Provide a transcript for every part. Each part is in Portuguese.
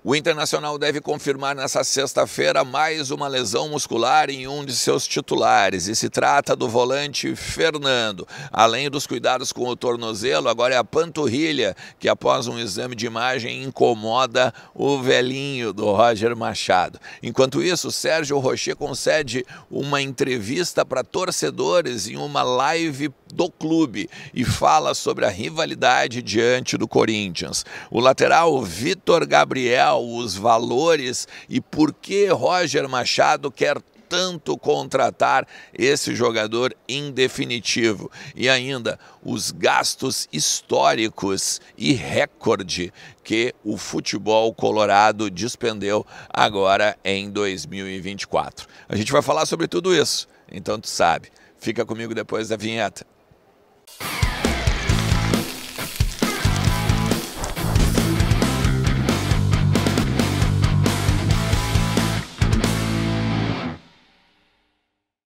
O Internacional deve confirmar nesta sexta-feira mais uma lesão muscular em um de seus titulares, e se trata do volante Fernando. Além dos cuidados com o tornozelo, agora é a panturrilha, que após um exame de imagem incomoda o velhinho do Roger Machado. Enquanto isso, Sérgio Rochet concede uma entrevista para torcedores em uma live do clube e fala sobre a rivalidade diante do Corinthians. O lateral Vitor Gabriel, os valores e por que Roger Machado quer tanto contratar esse jogador em definitivo. E ainda os gastos históricos e recorde que o futebol colorado despendeu agora em 2024. A gente vai falar sobre tudo isso, então tu sabe. Fica comigo depois da vinheta.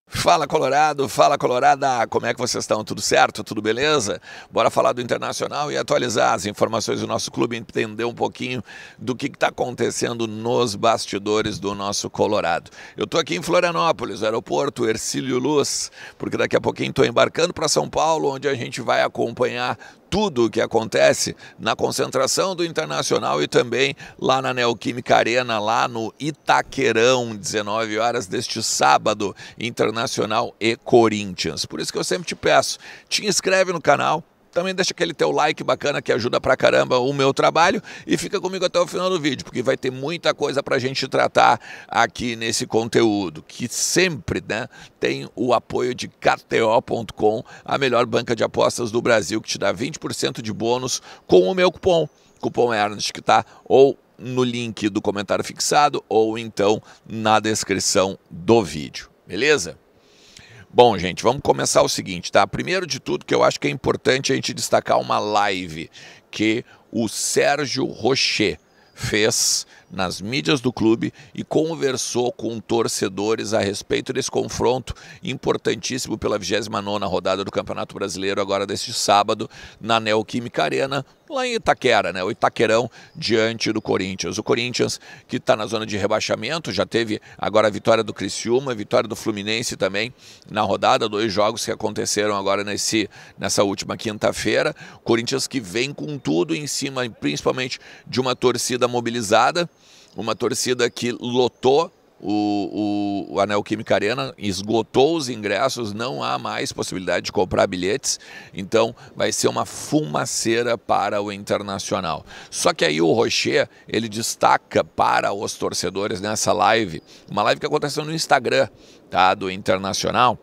Fala Colorado, fala Colorada, como é que vocês estão? Tudo certo? Tudo beleza? Bora falar do Internacional e atualizar as informações do nosso clube, entender um pouquinho do que está acontecendo nos bastidores do nosso Colorado. Eu estou aqui em Florianópolis, aeroporto Hercílio Luz, porque daqui a pouquinho estou embarcando para São Paulo, onde a gente vai acompanhar tudo o que acontece na concentração do Internacional e também lá na Neoquímica Arena, lá no Itaquerão, 19 horas deste sábado, Internacional e Corinthians. Por isso que eu sempre te peço, te inscreve no canal, também deixa aquele teu like bacana que ajuda pra caramba o meu trabalho e fica comigo até o final do vídeo, porque vai ter muita coisa pra gente tratar aqui nesse conteúdo, que sempre, né, tem o apoio de KTO.com, a melhor banca de apostas do Brasil, que te dá 20% de bônus com o meu cupom Ernest, que tá ou no link do comentário fixado ou então na descrição do vídeo, beleza? Bom, gente, vamos começar o seguinte, tá? Primeiro de tudo, que eu acho que é importante a gente destacar uma live que o Sérgio Rochet fez nas mídias do clube e conversou com torcedores a respeito desse confronto importantíssimo pela 29ª rodada do Campeonato Brasileiro, agora deste sábado, na Neoquímica Arena, lá em Itaquera, né? O Itaquerão diante do Corinthians. O Corinthians que está na zona de rebaixamento, já teve agora a vitória do Criciúma, a vitória do Fluminense também na rodada, 2 jogos que aconteceram agora nessa última quinta-feira. Corinthians que vem com tudo em cima, principalmente de uma torcida mobilizada, uma torcida que lotou a Neoquímica Arena, esgotou os ingressos, não há mais possibilidade de comprar bilhetes, então vai ser uma fumaceira para o Internacional. Só que aí o Rochet, ele destaca para os torcedores nessa live, uma live que aconteceu no Instagram, tá, do Internacional,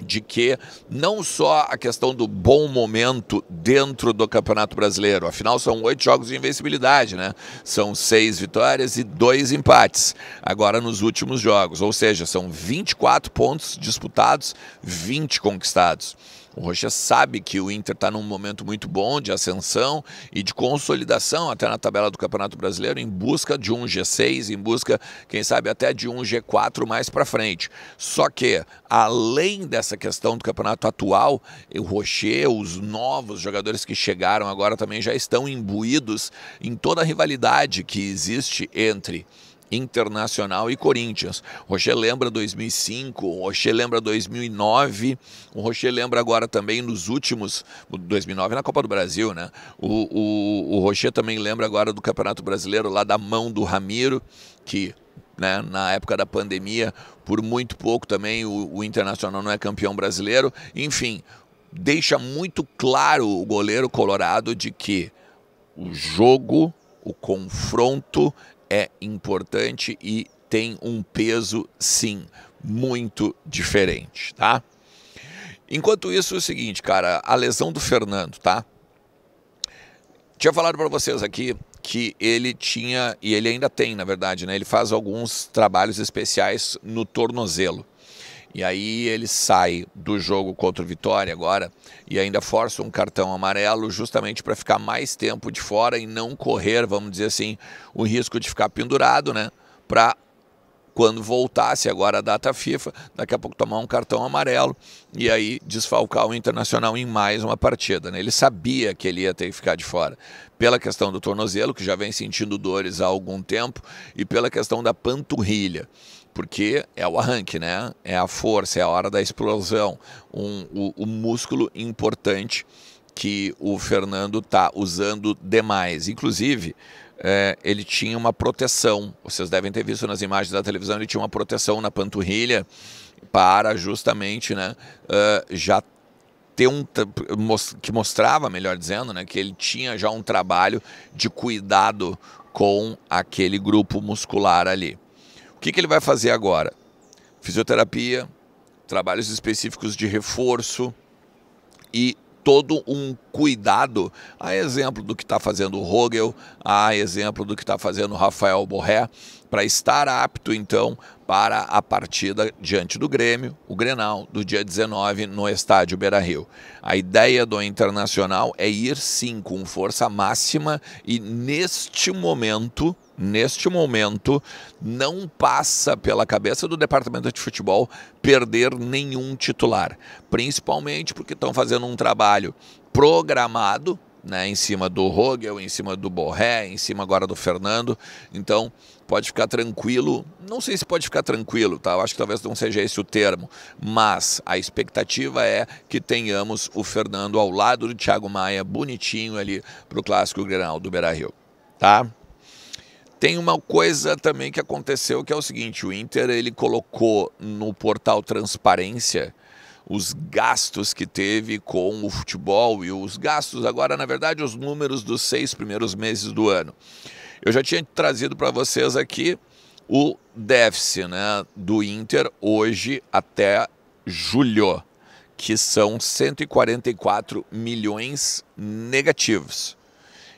de que não só a questão do bom momento dentro do Campeonato Brasileiro, afinal são 8 jogos de invencibilidade, né? São 6 vitórias e 2 empates, agora nos últimos jogos, ou seja, são 24 pontos disputados, 20 conquistados. O Rochet sabe que o Inter está num momento muito bom de ascensão e de consolidação até na tabela do Campeonato Brasileiro, em busca de um G6, em busca, quem sabe, até de um G4 mais para frente. Só que, além dessa questão do campeonato atual, o Rochet, os novos jogadores que chegaram agora também já estão imbuídos em toda a rivalidade que existe entre Internacional e Corinthians. O Rochet lembra 2005, o Rochet lembra 2009, o Rochet lembra agora também nos últimos, 2009 na Copa do Brasil, né? O Rochet também lembra agora do Campeonato Brasileiro, lá da mão do Ramiro, que, né, na época da pandemia, por muito pouco também o Internacional não é campeão brasileiro. Enfim, deixa muito claro o goleiro colorado de que o jogo, o confronto é importante e tem um peso, sim, muito diferente, tá? Enquanto isso, é o seguinte, cara, a lesão do Fernando, tá? Tinha falado para vocês aqui que ele tinha, e ele ainda tem, na verdade, né? Ele faz alguns trabalhos especiais no tornozelo. E aí ele sai do jogo contra o Vitória agora e ainda força um cartão amarelo justamente para ficar mais tempo de fora e não correr, vamos dizer assim, o risco de ficar pendurado, né? Para quando voltasse agora a data FIFA, daqui a pouco tomar um cartão amarelo e aí desfalcar o Internacional em mais uma partida, né? Ele sabia que ele ia ter que ficar de fora, pela questão do tornozelo, que já vem sentindo dores há algum tempo, e pela questão da panturrilha, porque é o arranque, né? É a força, é a hora da explosão, o músculo importante que o Fernando está usando demais. Inclusive, ele tinha uma proteção, vocês devem ter visto nas imagens da televisão, ele tinha uma proteção na panturrilha para justamente, né, já ter que mostrava, melhor dizendo, né, que ele tinha já um trabalho de cuidado com aquele grupo muscular ali. O que ele vai fazer agora? Fisioterapia, trabalhos específicos de reforço e todo um cuidado, a exemplo do que está fazendo o Rogel, a exemplo do que está fazendo o Rafael Borré, para estar apto, então, para a partida diante do Grêmio, o Grenal, do dia 19, no estádio Beira-Rio. A ideia do Internacional é ir, sim, com força máxima e, neste momento, não passa pela cabeça do departamento de futebol perder nenhum titular, principalmente porque estão fazendo um trabalho programado, né, em cima do Rogel, em cima do Borré, em cima agora do Fernando. Então pode ficar tranquilo, não sei se pode ficar tranquilo, tá? Eu acho que talvez não seja esse o termo, mas a expectativa é que tenhamos o Fernando ao lado do Thiago Maia, bonitinho ali para o Clássico Grenal do Beira-Rio, tá? Tem uma coisa também que aconteceu, que é o seguinte: o Inter, ele colocou no portal Transparência os gastos que teve com o futebol e os gastos, agora, na verdade, os números dos 6 primeiros meses do ano. Eu já tinha trazido para vocês aqui o déficit, né, do Inter hoje até julho, que são 144 milhões negativos.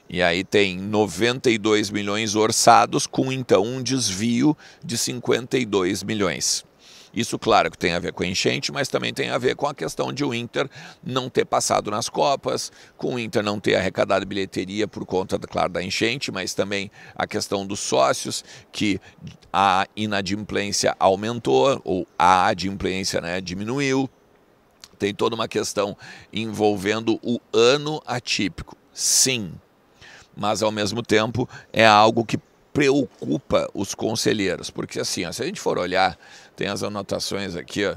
E aí tem 92 milhões orçados, com então um desvio de 52 milhões. Isso, claro, que tem a ver com a enchente, mas também tem a ver com a questão de o Inter não ter passado nas Copas, com o Inter não ter arrecadado bilheteria por conta, claro, da enchente, mas também a questão dos sócios, que a inadimplência aumentou, ou a adimplência, né, diminuiu. Tem toda uma questão envolvendo o ano atípico, sim, mas ao mesmo tempo é algo que preocupa os conselheiros, porque assim, ó, se a gente for olhar, tem as anotações aqui, ó,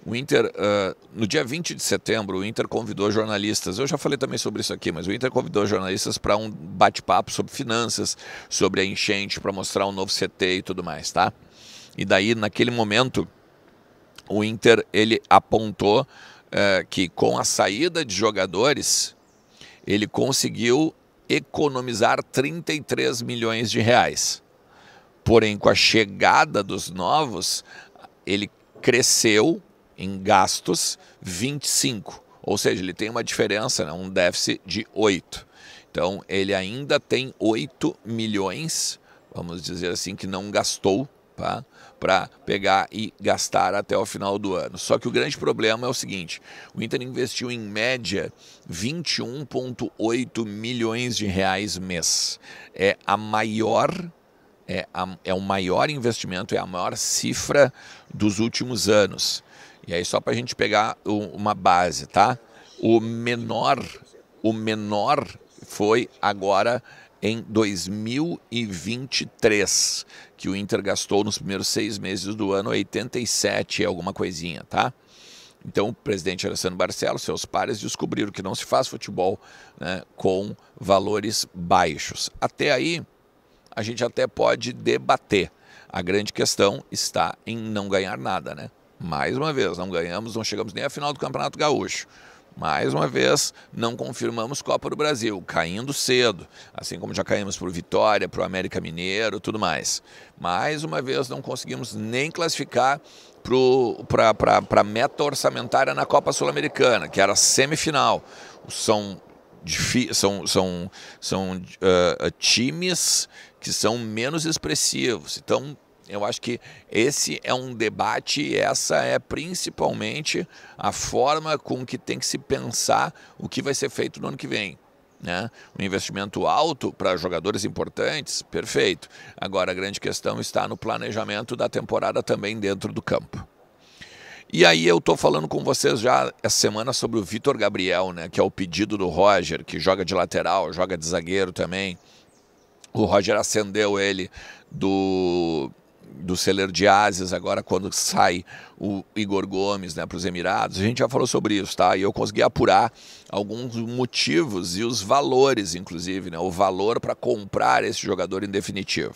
o Inter, no dia 20 de setembro, o Inter convidou jornalistas, eu já falei também sobre isso aqui, mas o Inter convidou jornalistas para um bate-papo sobre finanças, sobre a enchente, para mostrar um novo CT e tudo mais, tá? E daí, naquele momento, o Inter, ele apontou que com a saída de jogadores, ele conseguiu economizar 33 milhões de reais. Porém, com a chegada dos novos, ele cresceu em gastos 25. Ou seja, ele tem uma diferença, né, um déficit de 8. Então, ele ainda tem 8 milhões, vamos dizer assim, que não gastou, tá, para pegar e gastar até o final do ano. Só que o grande problema é o seguinte: o Inter investiu em média 21,8 milhões de reais mês. É o maior investimento, é a maior cifra dos últimos anos. E aí, só para a gente pegar uma base, tá? O menor foi agora em 2023, que o Inter gastou nos primeiros 6 meses do ano 87 alguma coisinha, tá? Então o presidente Alessandro Barcelos, seus pares, descobriram que não se faz futebol, né, com valores baixos. Até aí a gente até pode debater. A grande questão está em não ganhar nada, né? Mais uma vez, não ganhamos, não chegamos nem à final do Campeonato Gaúcho. Mais uma vez, não confirmamos Copa do Brasil, caindo cedo, assim como já caímos para o Vitória, para o América Mineiro, tudo mais. Mais uma vez, não conseguimos nem classificar para a meta orçamentária na Copa Sul-Americana, que era a semifinal. São times que são menos expressivos. Então, eu acho que esse é um debate e essa é principalmente a forma com que tem que se pensar o que vai ser feito no ano que vem. né? Um investimento alto para jogadores importantes, perfeito. Agora a grande questão está no planejamento da temporada também dentro do campo. E aí eu estou falando com vocês já essa semana sobre o Vitor Gabriel, né? Que é o pedido do Roger, que joga de lateral, joga de zagueiro também. O Roger acendeu ele do celeiro de Ases, agora quando sai o Igor Gomes, né, para os Emirados. A gente já falou sobre isso, tá? E eu consegui apurar alguns motivos e os valores, inclusive, né, o valor para comprar esse jogador em definitivo.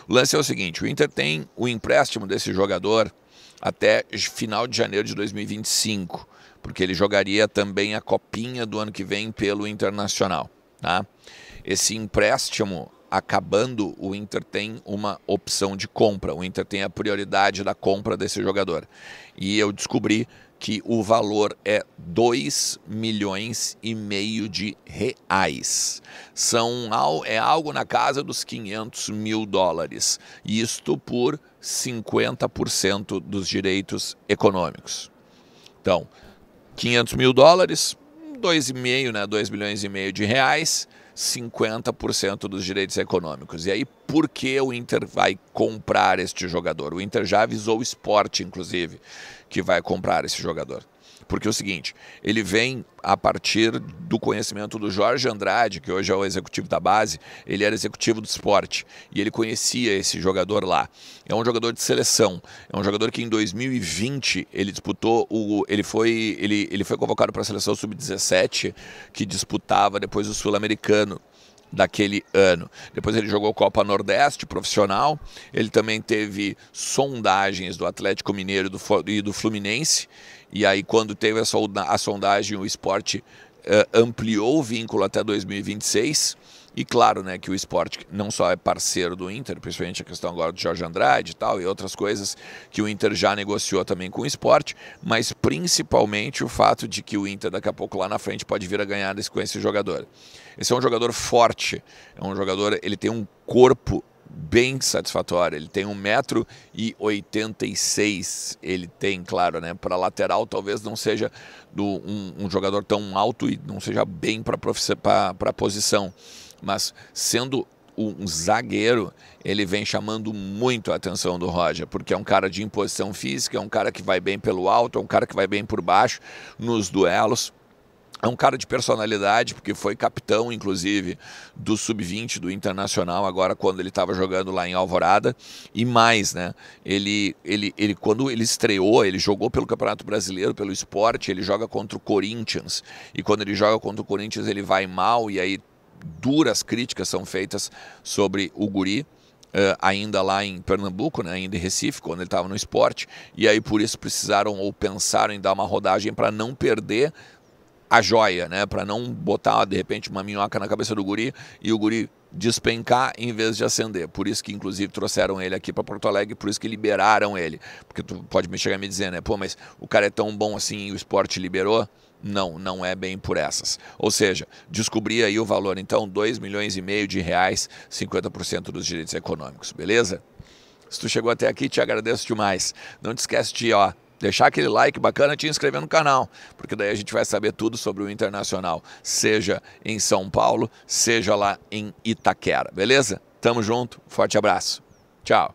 O lance é o seguinte, o Inter tem o empréstimo desse jogador até final de janeiro de 2025, porque ele jogaria também a Copinha do ano que vem pelo Internacional, tá? Esse empréstimo acabando, o Inter tem uma opção de compra. O Inter tem a prioridade da compra desse jogador. E eu descobri que o valor é 2,5 milhões de reais. É algo na casa dos 500 mil dólares. Isto por 50% dos direitos econômicos. Então, 500 mil dólares, 2,5, né, 2 milhões e meio de reais, 50% dos direitos econômicos. E aí, por que o Inter vai comprar este jogador? O Inter já avisou o Sport, inclusive, que vai comprar esse jogador. Porque é o seguinte, ele vem a partir do conhecimento do Jorge Andrade, que hoje é o executivo da base, ele era executivo do Sport, e ele conhecia esse jogador lá. É um jogador de seleção, é um jogador que em 2020 ele disputou, ele foi convocado para a seleção sub-17, que disputava depois o Sul-Americano daquele ano. Depois ele jogou Copa Nordeste profissional, ele também teve sondagens do Atlético Mineiro e do Fluminense, e aí quando teve a sondagem o Sport ampliou o vínculo até 2026, e claro, né, que o Sport não só é parceiro do Inter, principalmente a questão agora do Jorge Andrade e tal, e outras coisas que o Inter já negociou também com o Sport, mas principalmente o fato de que o Inter daqui a pouco lá na frente pode vir a ganhar com esse jogador. Esse é um jogador forte, é um jogador, ele tem um corpo bem satisfatório, ele tem 1,86 m, ele tem, claro, né, para lateral talvez não seja um jogador tão alto e não seja bem para a posição, mas sendo um zagueiro, ele vem chamando muito a atenção do Roger, porque é um cara de imposição física, é um cara que vai bem pelo alto, é um cara que vai bem por baixo nos duelos. É um cara de personalidade, porque foi capitão, inclusive, do Sub-20 do Internacional, agora quando ele estava jogando lá em Alvorada. E mais, né? Quando ele estreou, ele jogou pelo Campeonato Brasileiro, pelo Sport, ele joga contra o Corinthians. E quando ele joga contra o Corinthians, ele vai mal, e aí duras críticas são feitas sobre o guri. Ainda lá em Pernambuco, né, ainda em Recife, quando ele estava no Sport. E aí por isso precisaram ou pensaram em dar uma rodagem para não perder a joia, né, para não botar de repente uma minhoca na cabeça do guri e o guri despencar em vez de acender. Por isso que inclusive trouxeram ele aqui para Porto Alegre, por isso que liberaram ele. Porque tu pode me chegar a me dizer, né, pô, mas o cara é tão bom assim e o Sport liberou? Não, não é bem por essas. Ou seja, descobri aí o valor, então, 2,5 milhões de reais, 50% dos direitos econômicos, beleza? Se tu chegou até aqui, te agradeço demais. Não te esquece de, deixar aquele like bacana e te inscrever no canal, porque daí a gente vai saber tudo sobre o Internacional, seja em São Paulo, seja lá em Itaquera, beleza? Tamo junto, forte abraço, tchau!